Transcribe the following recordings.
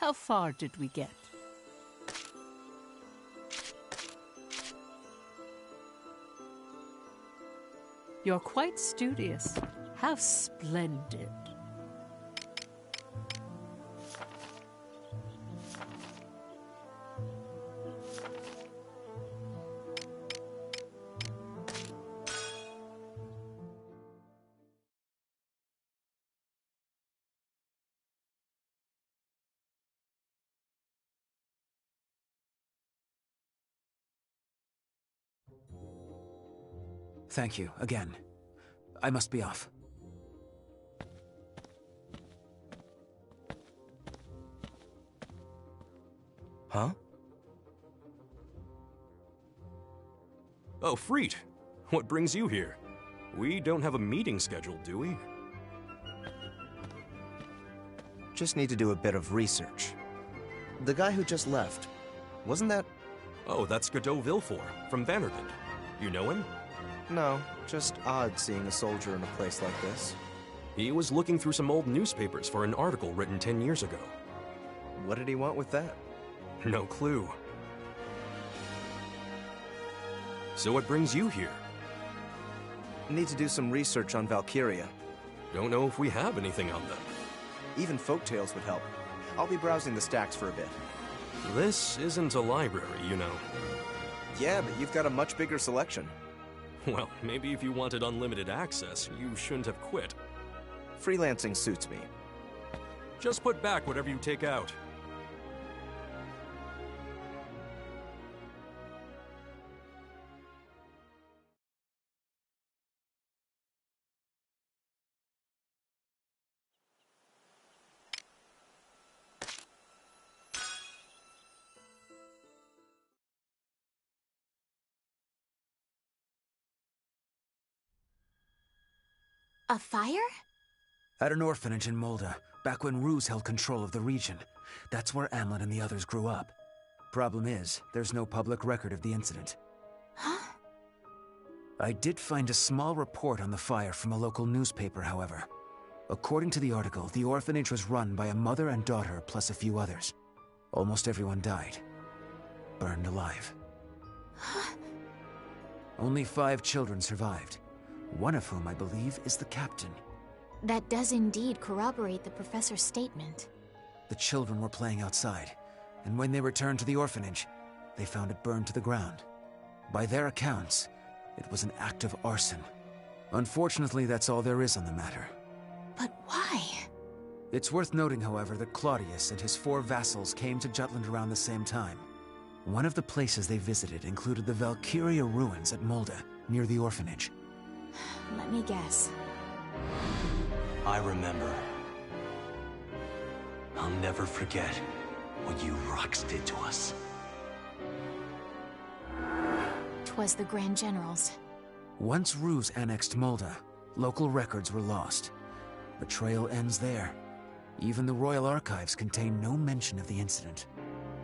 How far did we get? You're quite studious. How splendid. Thank you, again. I must be off. Huh? Oh, Freet! What brings you here? We don't have a meeting scheduled, do we? Just need to do a bit of research. The guy who just left, wasn't that... Oh, that's Godot Villefort, from Vanderbilt. You know him? No, just odd seeing a soldier in a place like this. He was looking through some old newspapers for an article written 10 years ago. What did he want with that? No clue. So what brings you here? Need to do some research on Valkyria. Don't know if we have anything on them. Even folktales would help. I'll be browsing the stacks for a bit. This isn't a library, you know. Yeah, but you've got a much bigger selection. Well, maybe if you wanted unlimited access, you shouldn't have quit. Freelancing suits me. Just put back whatever you take out. A fire? At an orphanage in Molda, back when Ruse held control of the region. That's where Amlet and the others grew up. Problem is, there's no public record of the incident. Huh? I did find a small report on the fire from a local newspaper, however. According to the article, the orphanage was run by a mother and daughter plus a few others. Almost everyone died. Burned alive. Huh? Only 5 children survived. One of whom, I believe, is the captain. That does indeed corroborate the professor's statement. The children were playing outside, and when they returned to the orphanage, they found it burned to the ground. By their accounts, it was an act of arson. Unfortunately, that's all there is on the matter. But why? It's worth noting, however, that Claudius and his 4 vassals came to Jutland around the same time. One of the places they visited included the Valkyria ruins at Molda, near the orphanage. Let me guess. I remember. I'll never forget what you rocks did to us. 'Twas the Grand Generals. Once Ruse annexed Molda, local records were lost. The trail ends there. Even the Royal Archives contain no mention of the incident.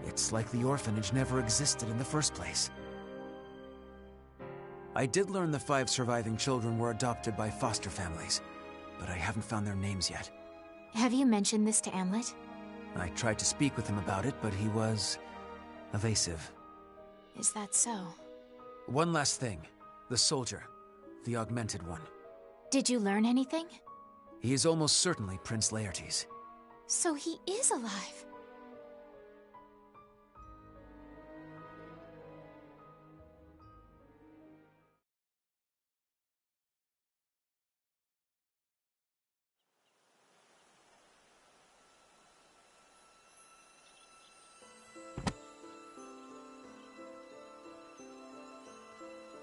It's like the orphanage never existed in the first place. I did learn the 5 surviving children were adopted by foster families, but I haven't found their names yet. Have you mentioned this to Amlet? I tried to speak with him about it, but he was evasive. Is that so? One last thing. The soldier. The augmented one. Did you learn anything? He is almost certainly Prince Laertes. So he is alive.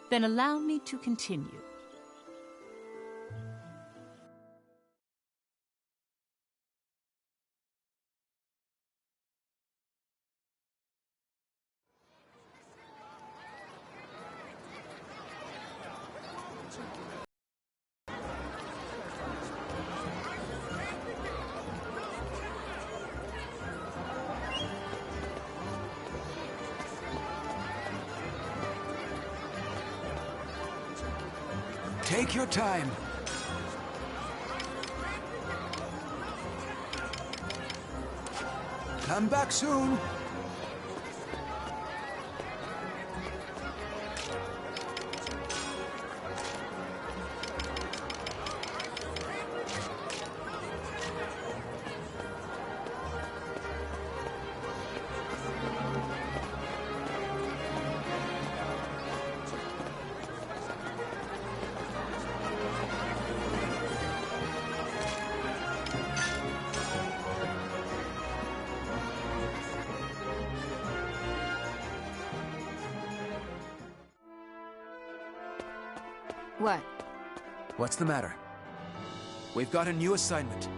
Then allow me to continue. Take your time. I'm back soon. What? What's the matter? We've got a new assignment.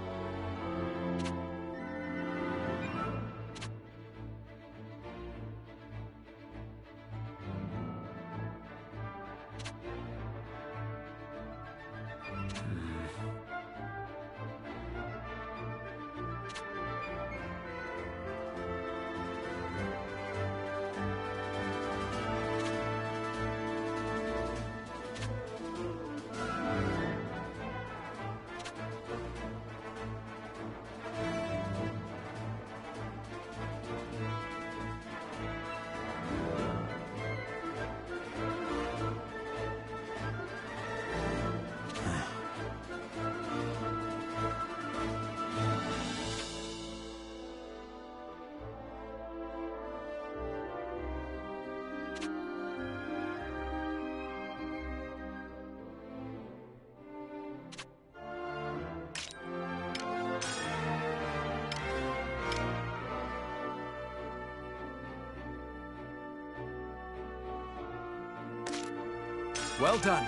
Well done.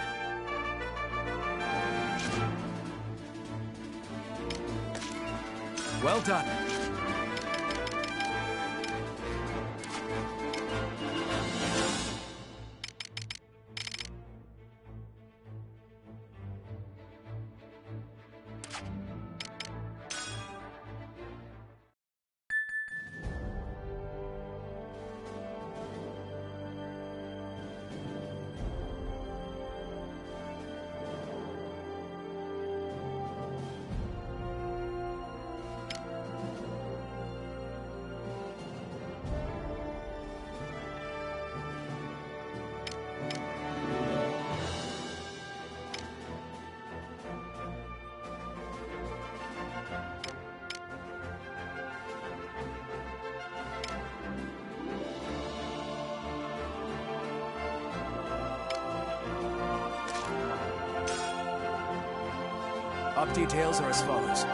Well done. Op details are as follows.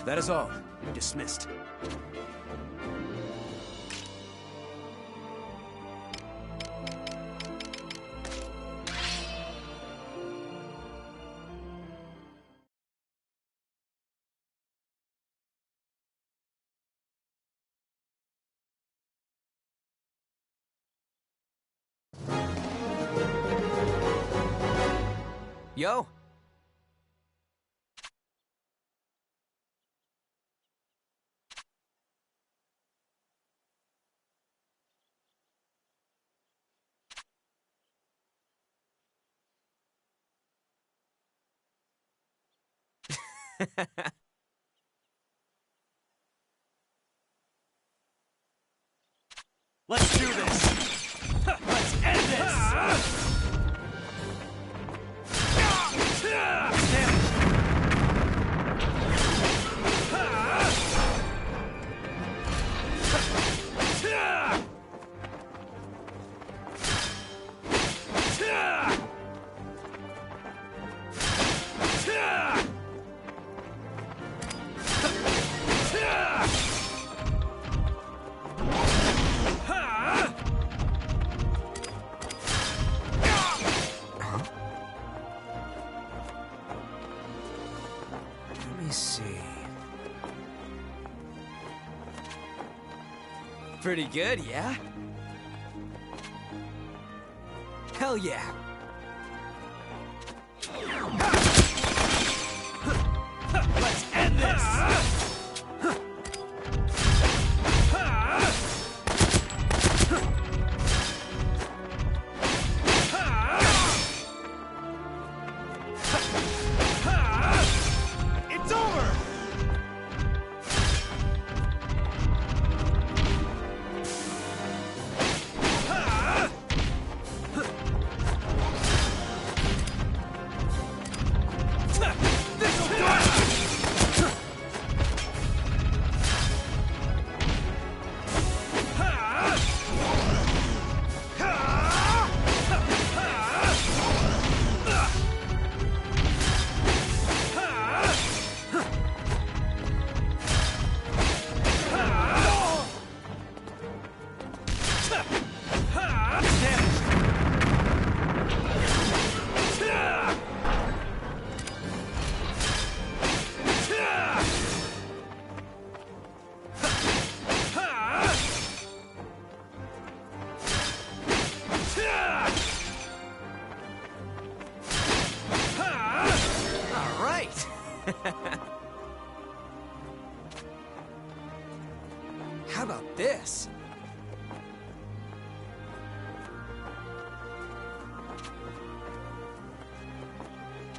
That is all. Dismissed. Yo! Let's do this! Let's end this! Pretty good, yeah? Hell yeah! Let's end this! It's over! How about this?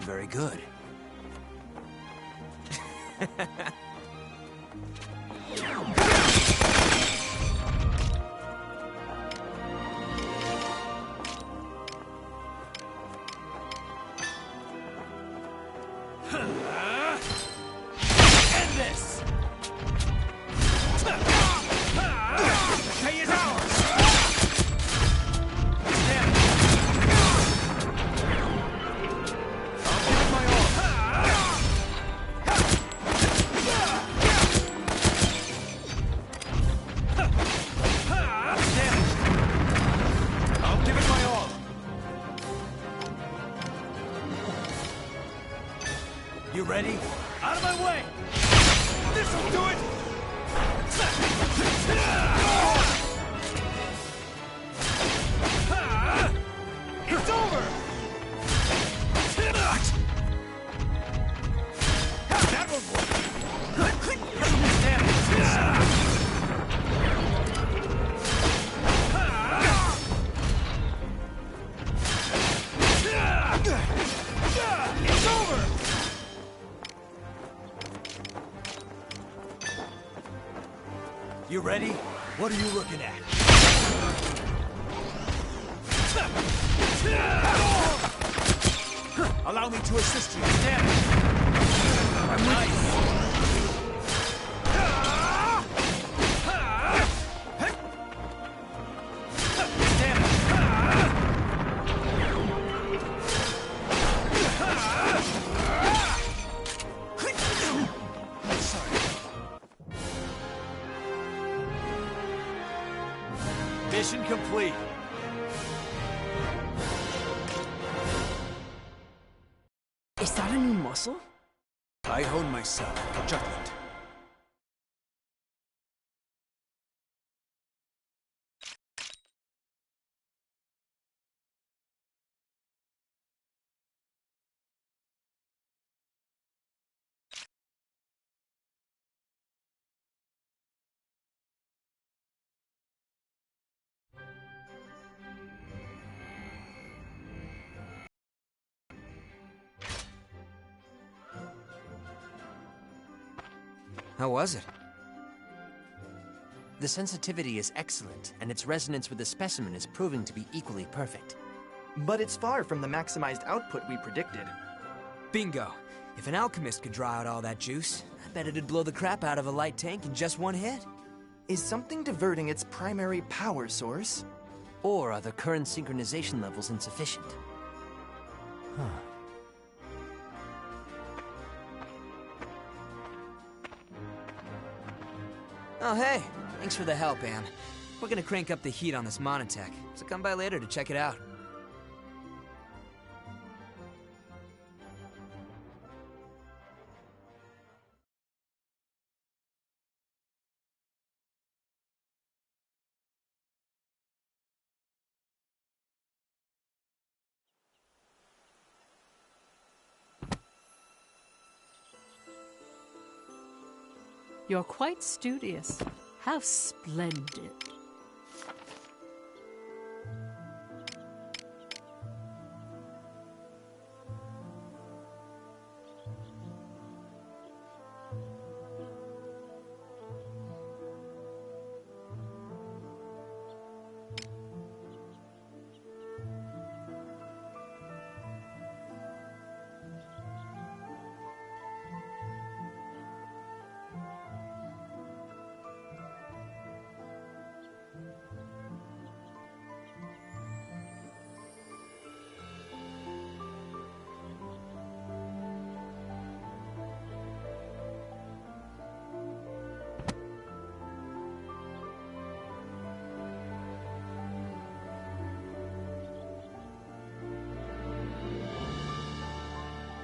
Very good. End this! Pay is ours! Damn it! I'll give it my all. Damn it! I'll give it my all. You ready? Out of my way! This'll do it! It's over! That won't work! Damn it! It's over! You ready? What are you looking at? Allow me to assist you. Damn it! I'm nice. Damn it! Sorry. Mission complete. Is that a new muscle? I hone myself. Judgment. How was it? The sensitivity is excellent, and its resonance with the specimen is proving to be equally perfect. But it's far from the maximized output we predicted. Bingo. If an alchemist could draw out all that juice, I bet it'd blow the crap out of a light tank in just one hit. Is something diverting its primary power source? Or are the current synchronization levels insufficient? Oh, hey. Thanks for the help, Anne. We're gonna crank up the heat on this monotech, so come by later to check it out. You're quite studious. How splendid.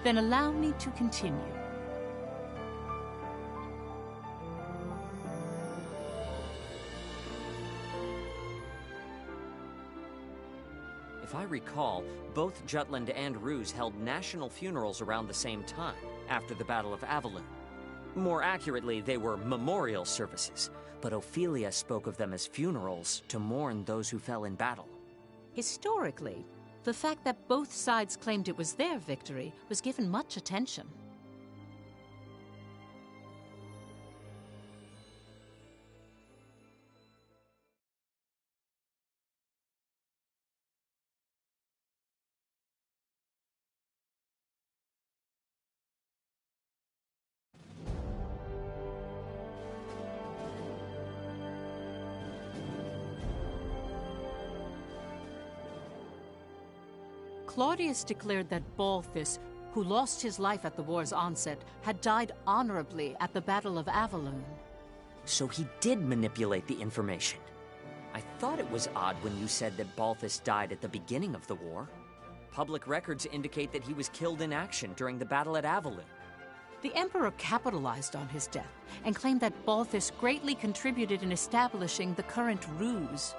Then allow me to continue. If I recall, both Jutland and Ruse held national funerals around the same time, after the Battle of Avalon. More accurately, they were memorial services, but Ophelia spoke of them as funerals to mourn those who fell in battle. Historically, the fact that both sides claimed it was their victory was given much attention. Claudius declared that Balthus, who lost his life at the war's onset, had died honorably at the Battle of Avalon. So he did manipulate the information. I thought it was odd when you said that Balthus died at the beginning of the war. Public records indicate that he was killed in action during the battle at Avalon. The Emperor capitalized on his death and claimed that Balthus greatly contributed in establishing the current ruse.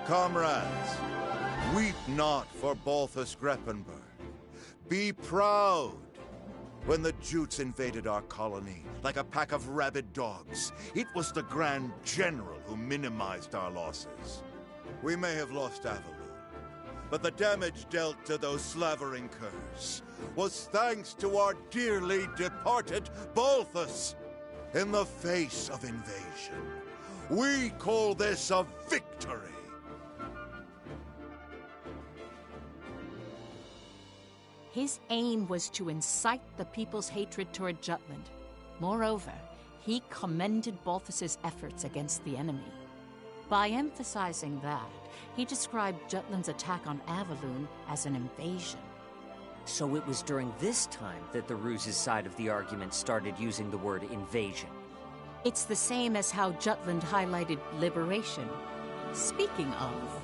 Comrades, weep not for Balthus Greppenberg. Be proud. When the Jutes invaded our colony, like a pack of rabid dogs, it was the Grand General who minimized our losses. We may have lost Avalon, but the damage dealt to those slavering curs was thanks to our dearly departed Balthus. In the face of invasion, we call this a victory. His aim was to incite the people's hatred toward Jutland. Moreover, he commended Balthus's efforts against the enemy. By emphasizing that, he described Jutland's attack on Avalon as an invasion. So it was during this time that the Ruse's side of the argument started using the word invasion. It's the same as how Jutland highlighted liberation. Speaking of...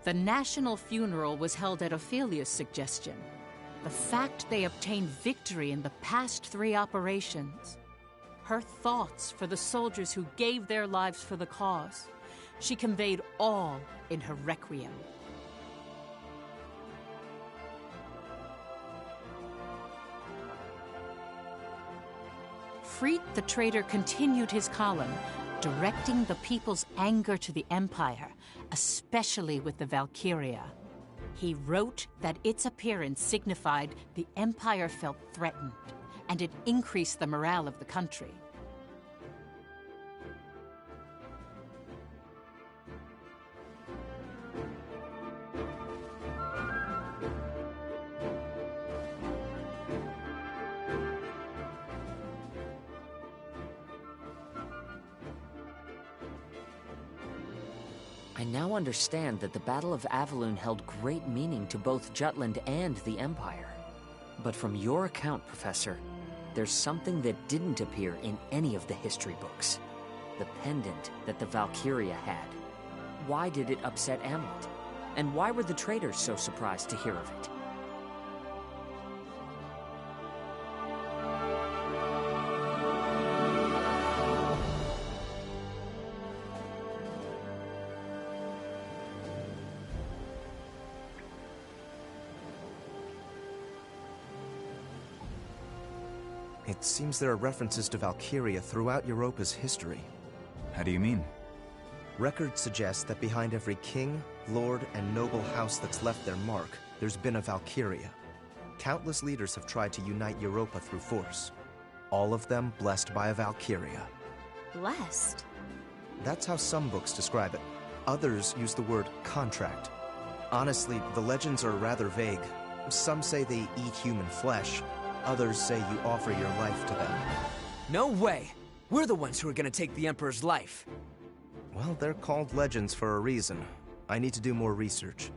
The national funeral was held at Ophelia's suggestion. The fact they obtained victory in the past 3 operations. Her thoughts for the soldiers who gave their lives for the cause. She conveyed all in her requiem. Freet the traitor continued his column, directing the people's anger to the Empire, especially with the Valkyria. He wrote that its appearance signified the Empire felt threatened, and it increased the morale of the country. I now understand that the Battle of Avalon held great meaning to both Jutland and the Empire. But from your account, Professor, there's something that didn't appear in any of the history books. The pendant that the Valkyria had. Why did it upset Amlet? And why were the traitors so surprised to hear of it? It seems there are references to Valkyria throughout Europa's history. How do you mean? Records suggest that behind every king, lord, and noble house that's left their mark, there's been a Valkyria. Countless leaders have tried to unite Europa through force. All of them blessed by a Valkyria. Blessed? That's how some books describe it. Others use the word contract. Honestly, the legends are rather vague. Some say they eat human flesh. Others say you offer your life to them. No way! We're the ones who are gonna take the Emperor's life. Well, they're called legends for a reason. I need to do more research.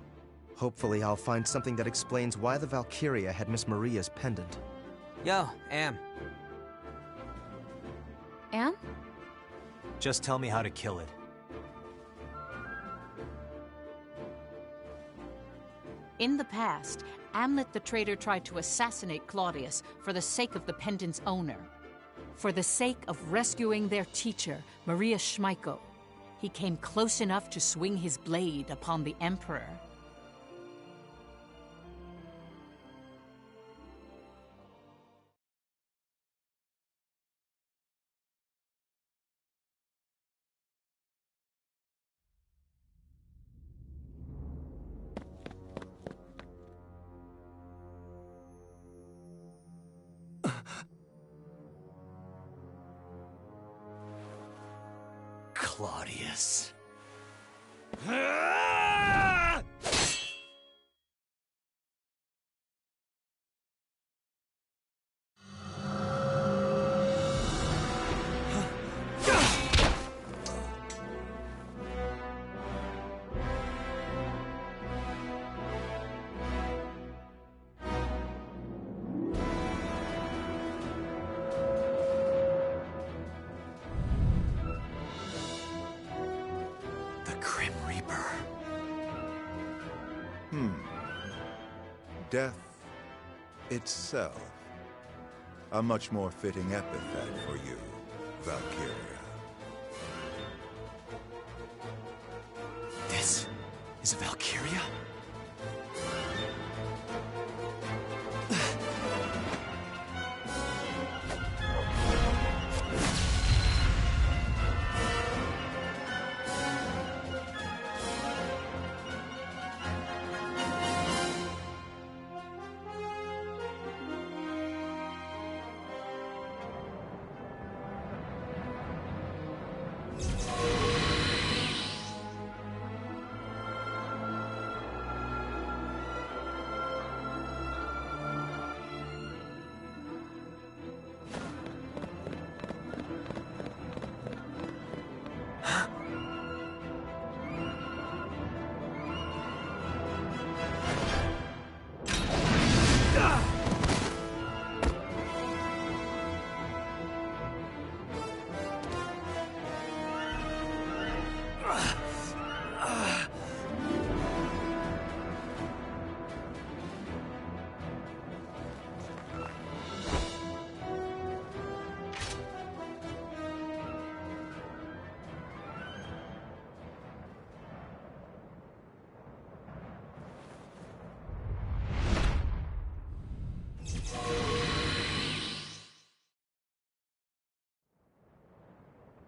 Hopefully I'll find something that explains why the Valkyria had Miss Maria's pendant. Yo, Am. Am? Just tell me how to kill it. In the past, Amlet the traitor tried to assassinate Claudius for the sake of the pendant's owner. For the sake of rescuing their teacher, Maria Schmeiko, he came close enough to swing his blade upon the Emperor. Claudius. Death itself. A much more fitting epithet for you, Valkyria. This is a Valkyria?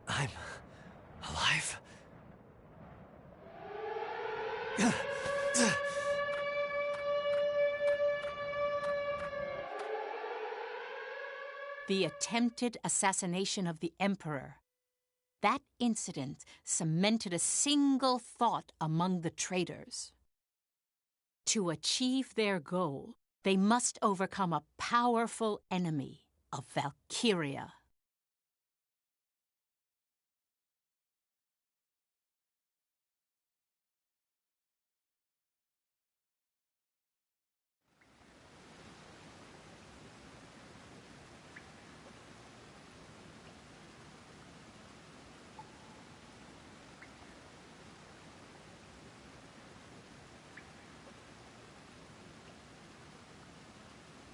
I'm alive? The attempted assassination of the Emperor. That incident cemented a single thought among the traitors. To achieve their goal, they must overcome a powerful enemy of Valkyria.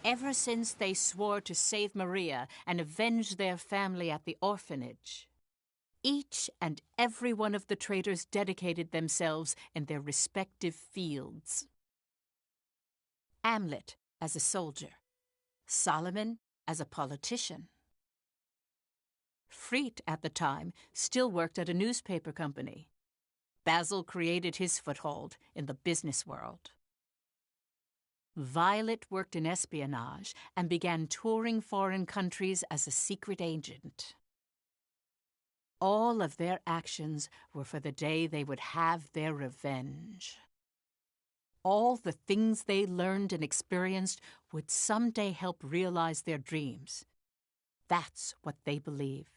Ever since they swore to save Maria and avenge their family at the orphanage, each and every one of the traitors dedicated themselves in their respective fields. Amlet as a soldier, Solomon as a politician. Freet, at the time, still worked at a newspaper company. Basil created his foothold in the business world. Violet worked in espionage and began touring foreign countries as a secret agent. All of their actions were for the day they would have their revenge. All the things they learned and experienced would someday help realize their dreams. That's what they believed.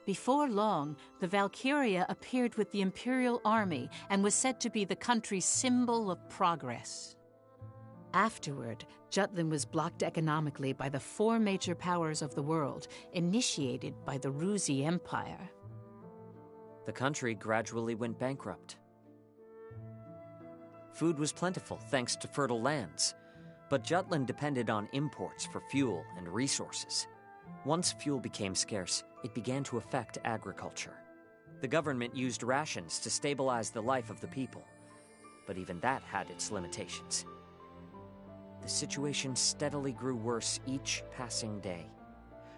Before long, the Valkyria appeared with the Imperial Army and was said to be the country's symbol of progress. Afterward, Jutland was blocked economically by the 4 major powers of the world, initiated by the Ruzi Empire. The country gradually went bankrupt. Food was plentiful thanks to fertile lands, but Jutland depended on imports for fuel and resources. Once fuel became scarce, it began to affect agriculture. The government used rations to stabilize the life of the people, but even that had its limitations. The situation steadily grew worse each passing day.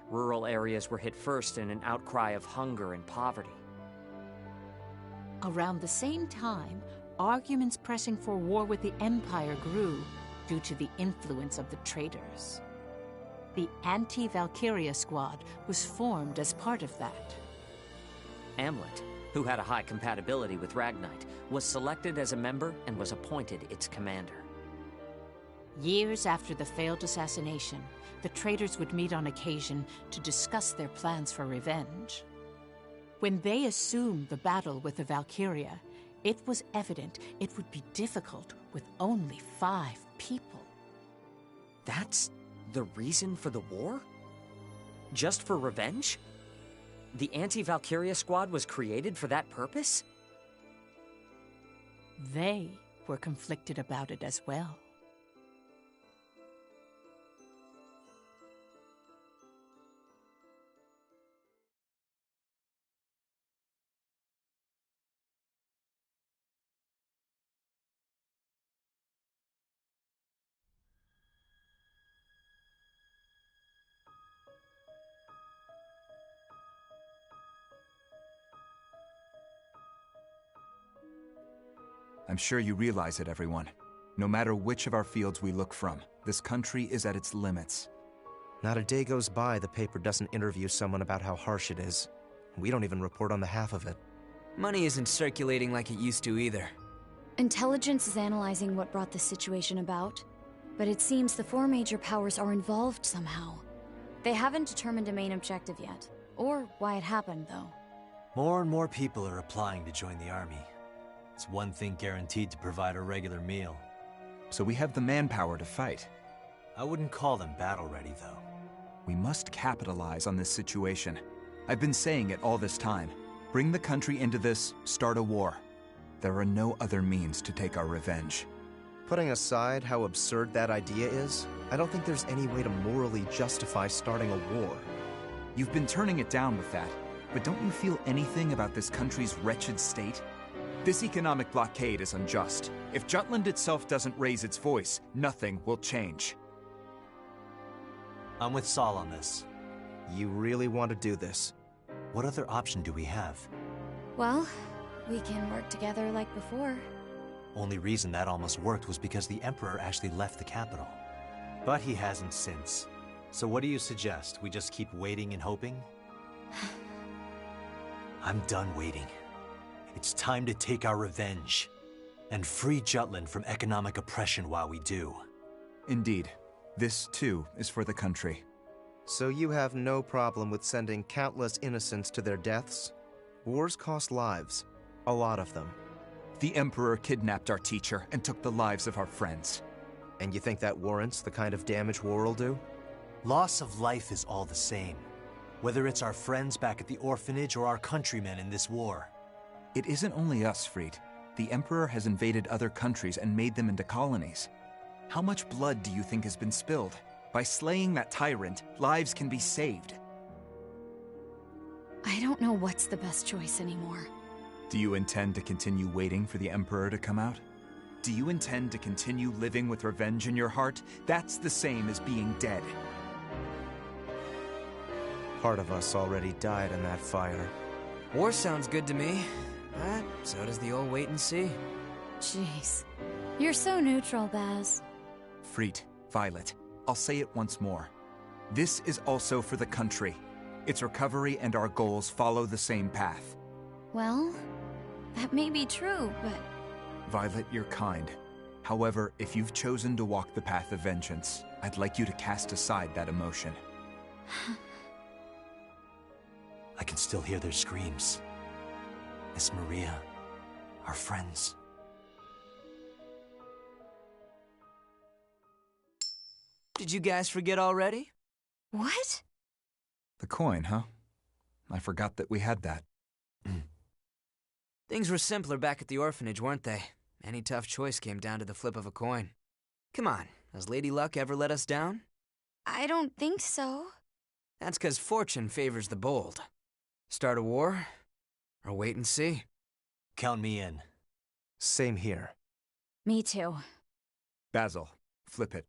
Rural areas were hit first in an outcry of hunger and poverty. Around the same time, arguments pressing for war with the Empire grew due to the influence of the traitors. The Anti-Valkyria Squad was formed as part of that. Amlet, who had a high compatibility with Ragnite, was selected as a member and was appointed its commander. Years after the failed assassination, the traitors would meet on occasion to discuss their plans for revenge. When they assumed the battle with the Valkyria, it was evident it would be difficult with only 5 people. That's the reason for the war? Just for revenge? The Anti-Valkyria Squad was created for that purpose? They were conflicted about it as well. I'm sure you realize it, everyone. No matter which of our fields we look from, this country is at its limits. Not a day goes by the paper doesn't interview someone about how harsh it is. We don't even report on the half of it. Money isn't circulating like it used to either. Intelligence is analyzing what brought this situation about, but it seems the 4 major powers are involved somehow. They haven't determined a main objective yet, or why it happened, though. More and more people are applying to join the army. It's one thing guaranteed to provide a regular meal. So we have the manpower to fight. I wouldn't call them battle-ready, though. We must capitalize on this situation. I've been saying it all this time. Bring the country into this, start a war. There are no other means to take our revenge. Putting aside how absurd that idea is, I don't think there's any way to morally justify starting a war. You've been turning it down with that, but don't you feel anything about this country's wretched state? This economic blockade is unjust. If Jutland itself doesn't raise its voice, nothing will change. I'm with Saul on this. You really want to do this? What other option do we have? Well, we can work together like before. Only reason that almost worked was because the Emperor actually left the capital. But he hasn't since. So what do you suggest? We just keep waiting and hoping? I'm done waiting. It's time to take our revenge and free Jutland from economic oppression while we do. Indeed. This, too, is for the country. So you have no problem with sending countless innocents to their deaths? Wars cost lives. A lot of them. The Emperor kidnapped our teacher and took the lives of our friends. And you think that warrants the kind of damage war will do? Loss of life is all the same. Whether it's our friends back at the orphanage or our countrymen in this war. It isn't only us, Fried. The Emperor has invaded other countries and made them into colonies. How much blood do you think has been spilled? By slaying that tyrant, lives can be saved. I don't know what's the best choice anymore. Do you intend to continue waiting for the Emperor to come out? Do you intend to continue living with revenge in your heart? That's the same as being dead. Part of us already died in that fire. War sounds good to me, but so does the old wait and see. Jeez. You're so neutral, Baz. Fried, Violet, I'll say it once more. This is also for the country. Its recovery and our goals follow the same path. Well, that may be true, but... Violet, you're kind. However, if you've chosen to walk the path of vengeance, I'd like you to cast aside that emotion. I can still hear their screams. Miss Maria, our friends. Did you guys forget already? What? The coin, huh? I forgot that we had that. Things were simpler back at the orphanage, weren't they? Any tough choice came down to the flip of a coin. Come on, has Lady Luck ever let us down? I don't think so. That's 'cause fortune favors the bold. Start a war, or wait and see. Count me in. Same here. Me too. Basil, flip it.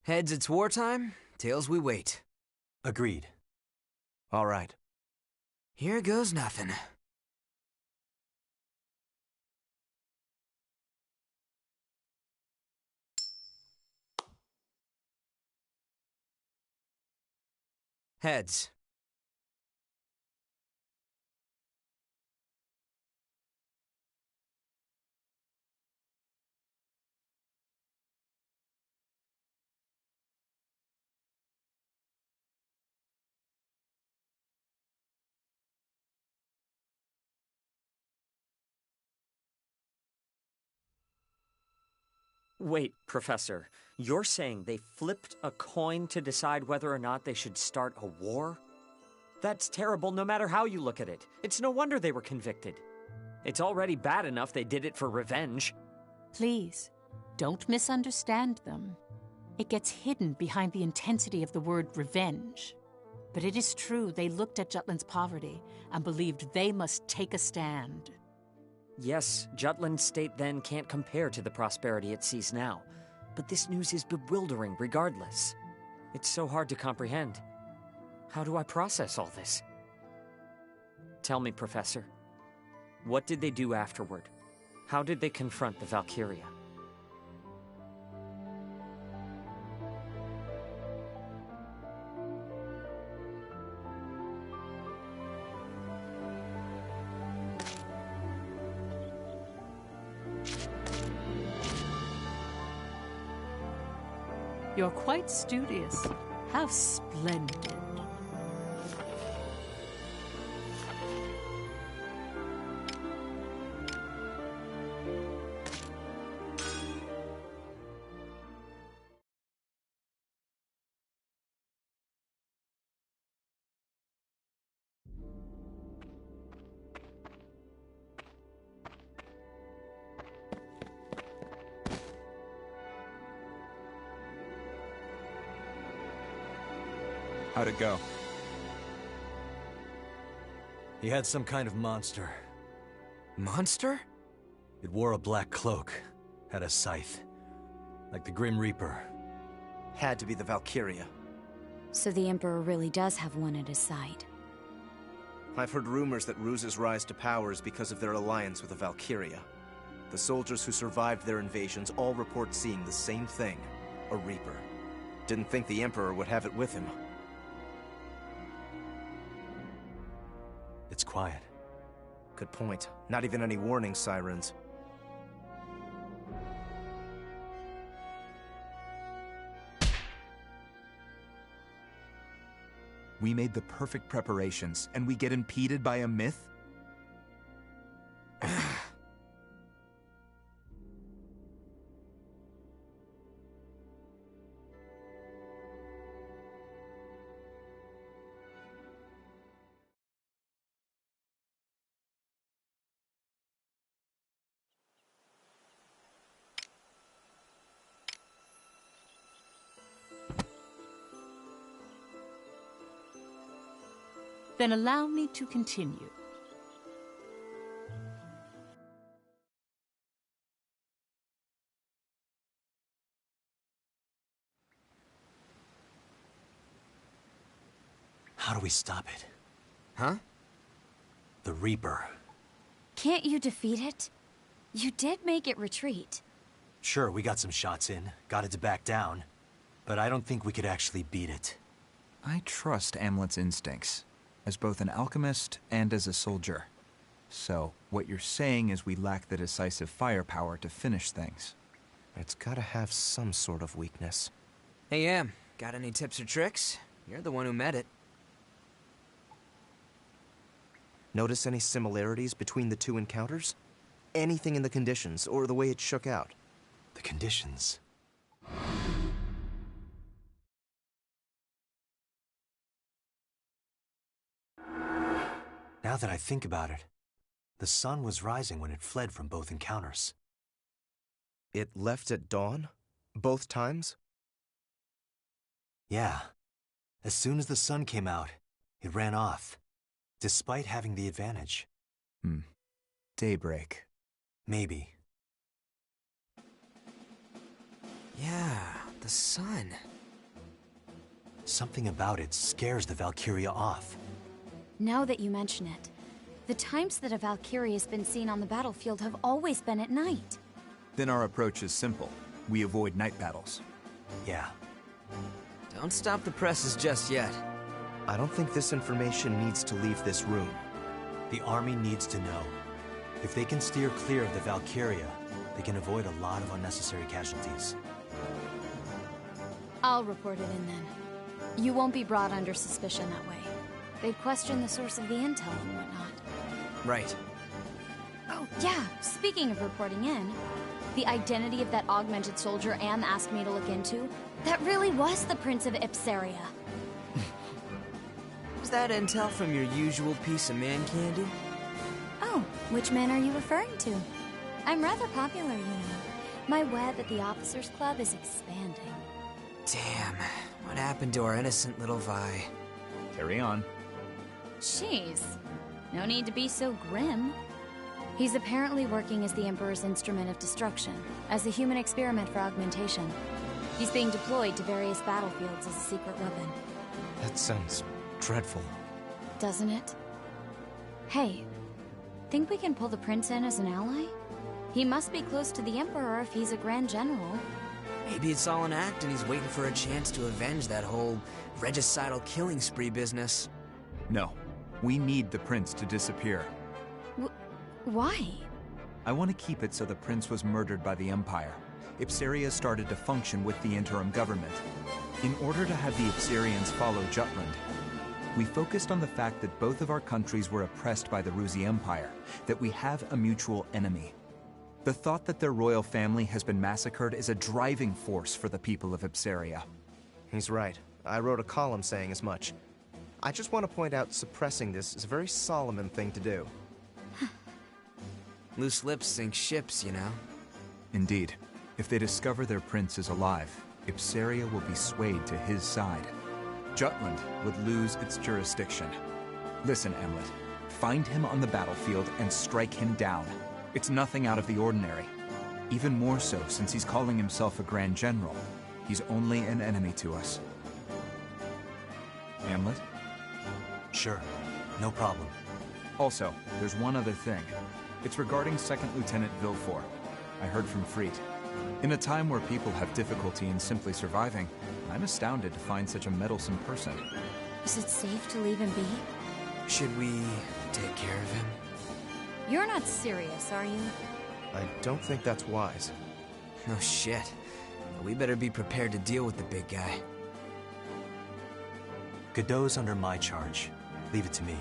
Heads, it's wartime. Tails, we wait. Agreed. All right. Here goes nothing. Heads. Wait, Professor, you're saying they flipped a coin to decide whether or not they should start a war? That's terrible no matter how you look at it. It's no wonder they were convicted. It's already bad enough they did it for revenge. Please, don't misunderstand them. It gets hidden behind the intensity of the word revenge. But it is true they looked at Jutland's poverty and believed they must take a stand. Yes, Jutland's state then can't compare to the prosperity it sees now. But this news is bewildering regardless. It's so hard to comprehend. How do I process all this? Tell me, Professor. What did they do afterward? How did they confront the Valkyria? You're quite studious. How splendid. How'd it go? He had some kind of monster. Monster? It wore a black cloak, had a scythe, like the Grim Reaper. Had to be the Valkyria. So the Emperor really does have one at his side. I've heard rumors that Ruse's rise to power is because of their alliance with the Valkyria. The soldiers who survived their invasions all report seeing the same thing, a Reaper. Didn't think the Emperor would have it with him. It's quiet. Good point. Not even any warning sirens. We made the perfect preparations, and we get impeded by a myth? Then allow me to continue. How do we stop it? Huh? The Reaper. Can't you defeat it? You did make it retreat. Sure, we got some shots in, got it to back down, but I don't think we could actually beat it. I trust Amlet's instincts, as both an alchemist and as a soldier. So, what you're saying is we lack the decisive firepower to finish things. It's gotta have some sort of weakness. Hey, Am, got any tips or tricks? You're the one who met it. Notice any similarities between the two encounters? Anything in the conditions, or the way it shook out? The conditions. Now that I think about it, the sun was rising when it fled from both encounters. It left at dawn? Both times? Yeah. As soon as the sun came out, it ran off, despite having the advantage. Daybreak. Maybe. Yeah, the sun. Something about it scares the Valkyria off. Now that you mention it, the times that a Valkyria has been seen on the battlefield have always been at night. Then our approach is simple. We avoid night battles. Yeah. Don't stop the presses just yet. I don't think this information needs to leave this room. The army needs to know. If they can steer clear of the Valkyria, they can avoid a lot of unnecessary casualties. I'll report it in then. You won't be brought under suspicion that way. They'd question the source of the intel and whatnot. Right. Oh, yeah, speaking of reporting in, the identity of that augmented soldier Am asked me to look into, that really was the Prince of Ipsaria. Was that intel from your usual piece of man candy? Oh, which man are you referring to? I'm rather popular, you know. My web at the Officers Club is expanding. Damn, what happened to our innocent little Vi? Carry on. Jeez, no need to be so grim. He's apparently working as the Emperor's instrument of destruction, as a human experiment for augmentation. He's being deployed to various battlefields as a secret weapon. That sounds dreadful. Doesn't it? Hey, think we can pull the Prince in as an ally? He must be close to the Emperor if he's a Grand General. Maybe it's all an act and he's waiting for a chance to avenge that whole regicidal killing spree business. No. We need the Prince to disappear. Why? I want to keep it so the Prince was murdered by the Empire. Ipsaria started to function with the interim government. In order to have the Ipsarians follow Jutland, we focused on the fact that both of our countries were oppressed by the Ruzi Empire, that we have a mutual enemy. The thought that their royal family has been massacred is a driving force for the people of Ipsaria. He's right. I wrote a column saying as much. I just want to point out suppressing this is a very Solomon thing to do. Loose lips sink ships, you know. Indeed. If they discover their prince is alive, Ipsaria will be swayed to his side. Jutland would lose its jurisdiction. Listen, Amlet. Find him on the battlefield and strike him down. It's nothing out of the ordinary. Even more so since he's calling himself a Grand General. He's only an enemy to us. Amlet? Sure. No problem. Also, there's one other thing. It's regarding 2nd Lieutenant Villefort. I heard from Freet. In a time where people have difficulty in simply surviving, I'm astounded to find such a meddlesome person. Is it safe to leave him be? Should we take care of him? You're not serious, are you? I don't think that's wise. No shit. We better be prepared to deal with the big guy. Godot's under my charge. Leave it to me.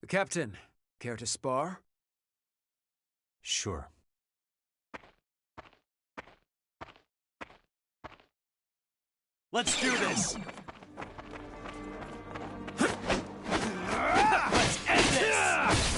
Captain, care to spar? Sure. Let's do this! Let's end this!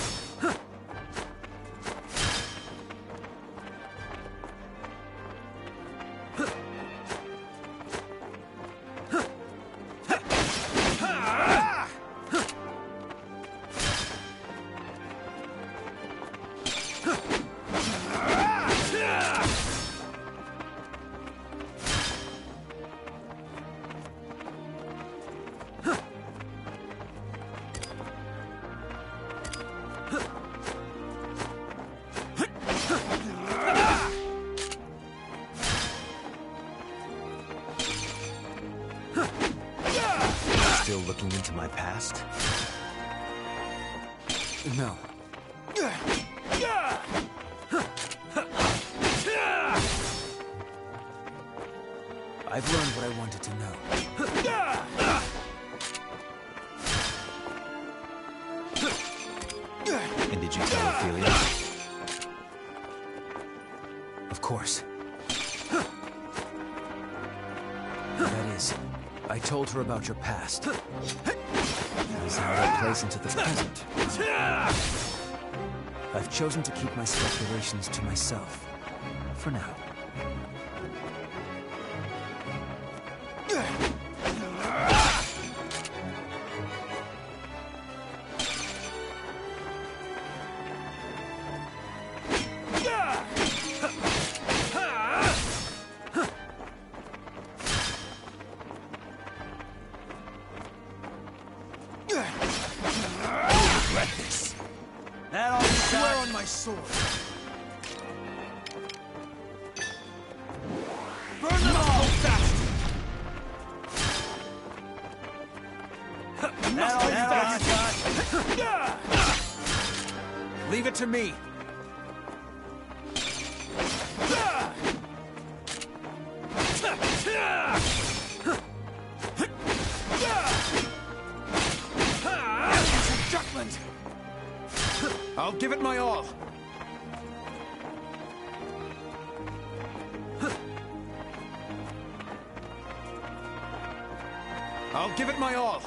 Still looking into my past? No. I've learned what I wanted to know. And did you tell Ophelia? Of course. That is, I told her about your past. As how that plays into the present. I've chosen to keep my speculations to myself. For now. That all you Swear got? on my sword. Burn them all fast! That all you got? Leave it to me. Jutland! I'll give it my all. I'll give it my all.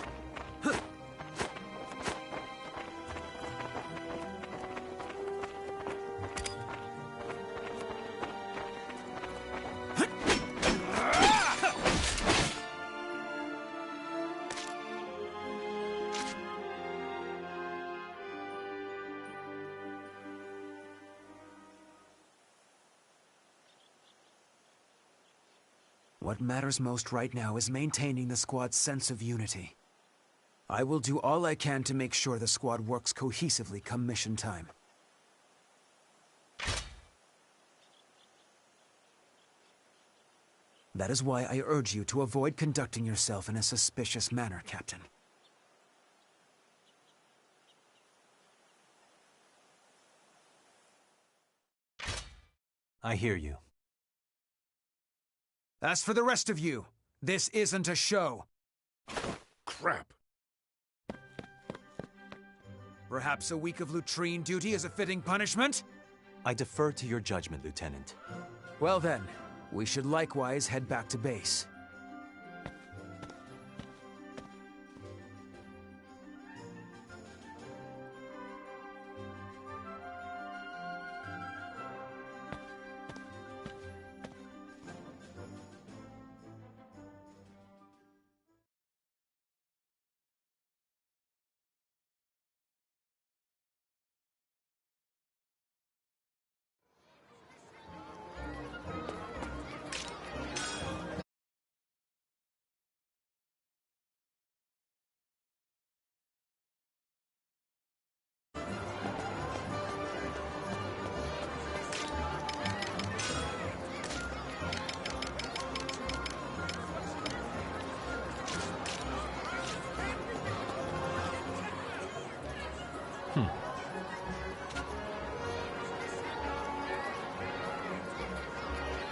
What matters most right now is maintaining the squad's sense of unity. I will do all I can to make sure the squad works cohesively come mission time. That is why I urge you to avoid conducting yourself in a suspicious manner, Captain. I hear you. As for the rest of you, this isn't a show. Crap. Perhaps a week of latrine duty is a fitting punishment? I defer to your judgment, Lieutenant. Well then, we should likewise head back to base.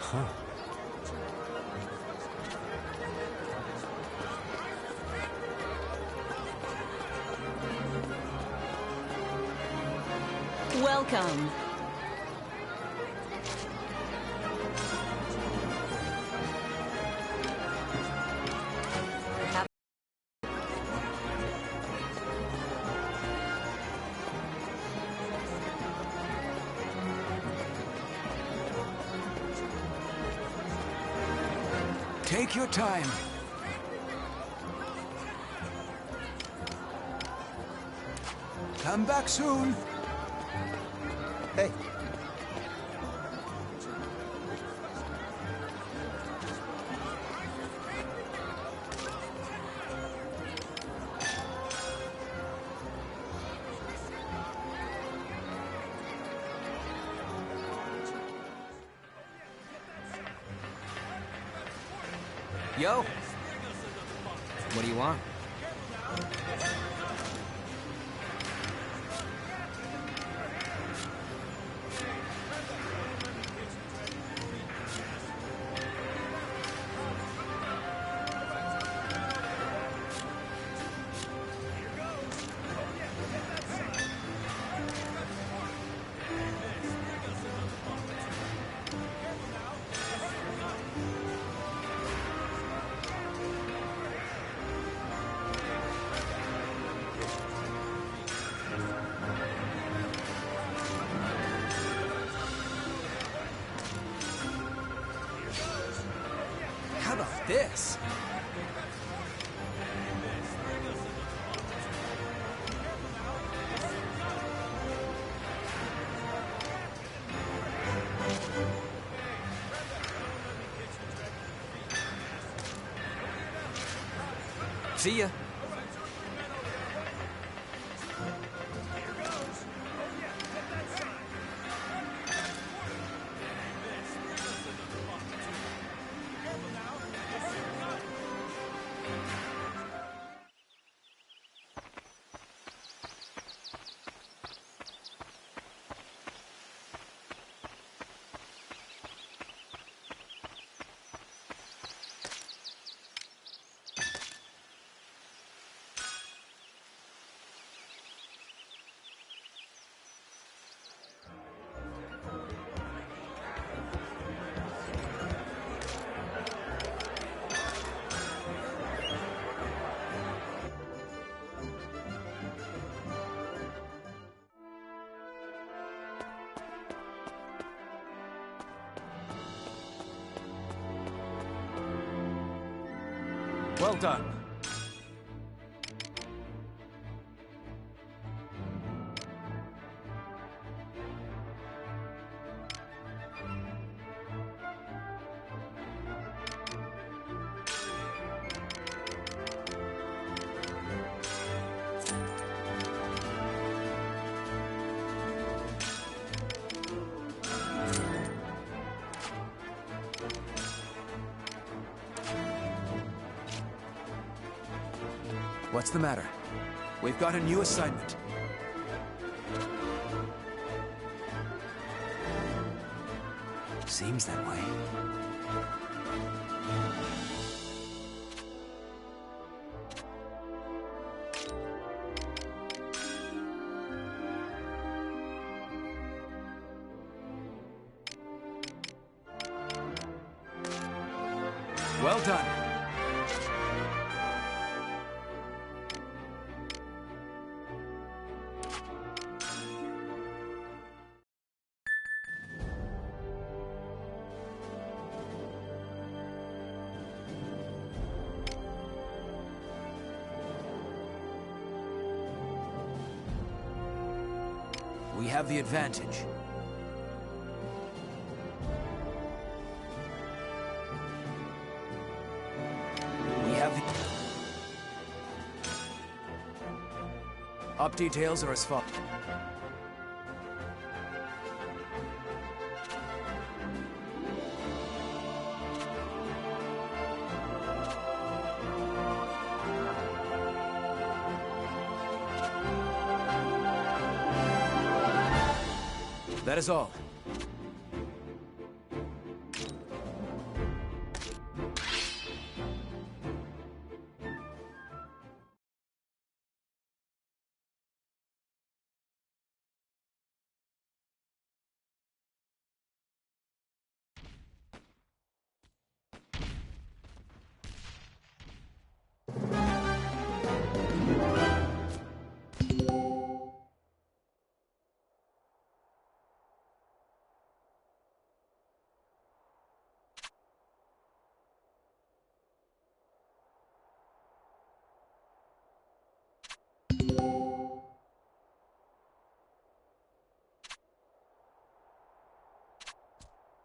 Huh. Welcome. Take your time. Come back soon. Hey. Yo! What do you want? How about this? See ya. Well done. What's the matter? We've got a new assignment. Seems that way. Well done. We have the advantage. We have the... Up details are as follows. That is all.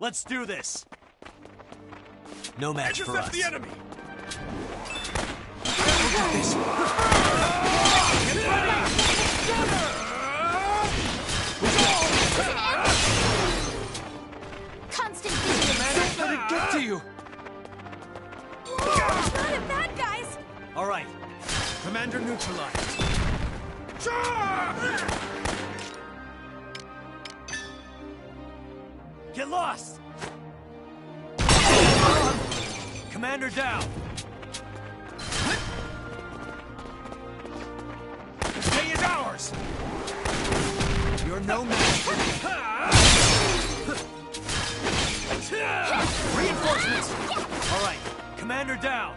Let's do this. No match for us. Intercept the enemy! Constant vigilance. Let it get to you! Not a bad guys! All right. Commander neutralized. Get lost! Commander down! Stay is ours! You're no match! Reinforcements! All right, Commander down!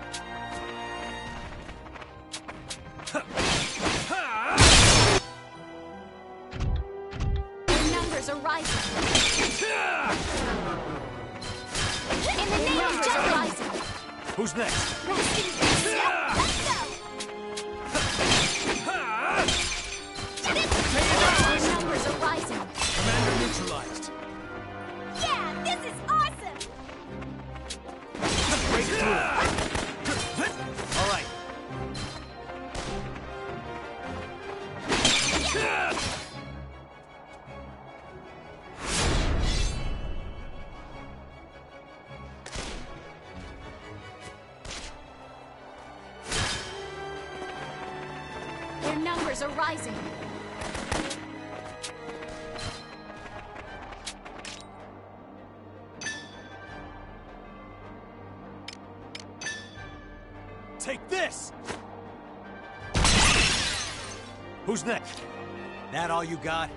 Their numbers are rising. In the name of rising. Who's next? Rest in peace. Let's go. Their numbers are rising. Commander neutralized. Yeah, this is awesome. Break through. All right. Their numbers are rising. Take this! Who's next? That all you got?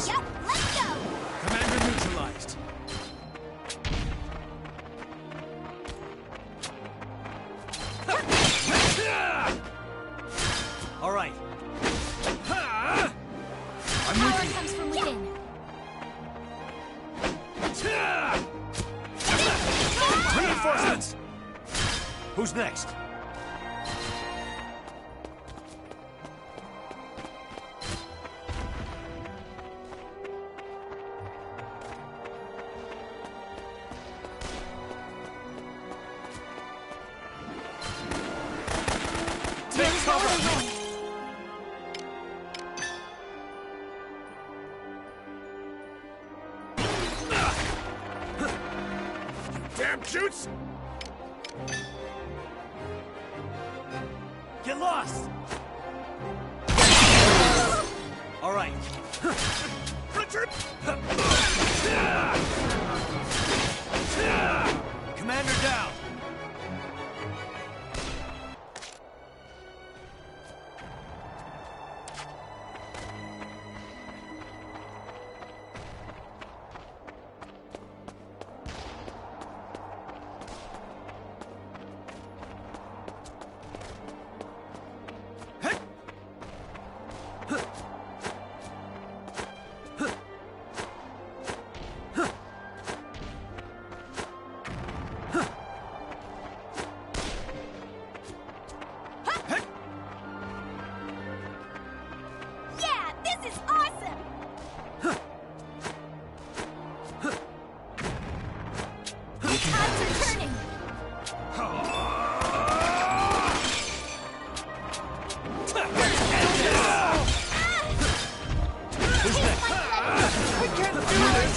Yep, let's go. Commander neutralized. All right. I'm Power with you. comes from within. Reinforcements! Who's next? Take cover! Damn Jutes! Get lost! All right. Richard! Commander down! Yeah, this is awesome. The tides are turning. We can't do this!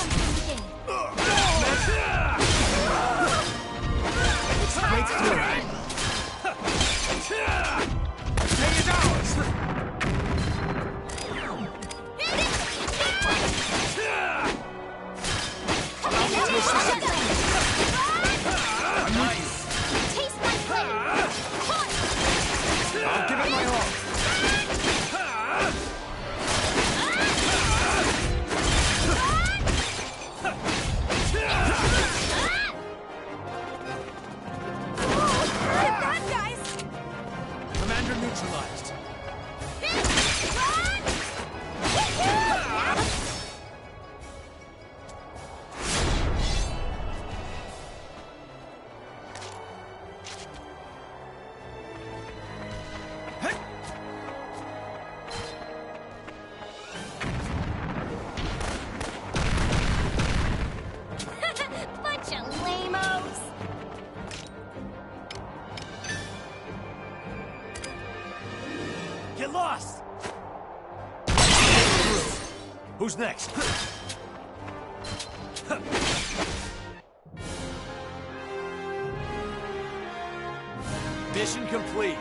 Break through. Stay is ours! Who's next? Mission complete.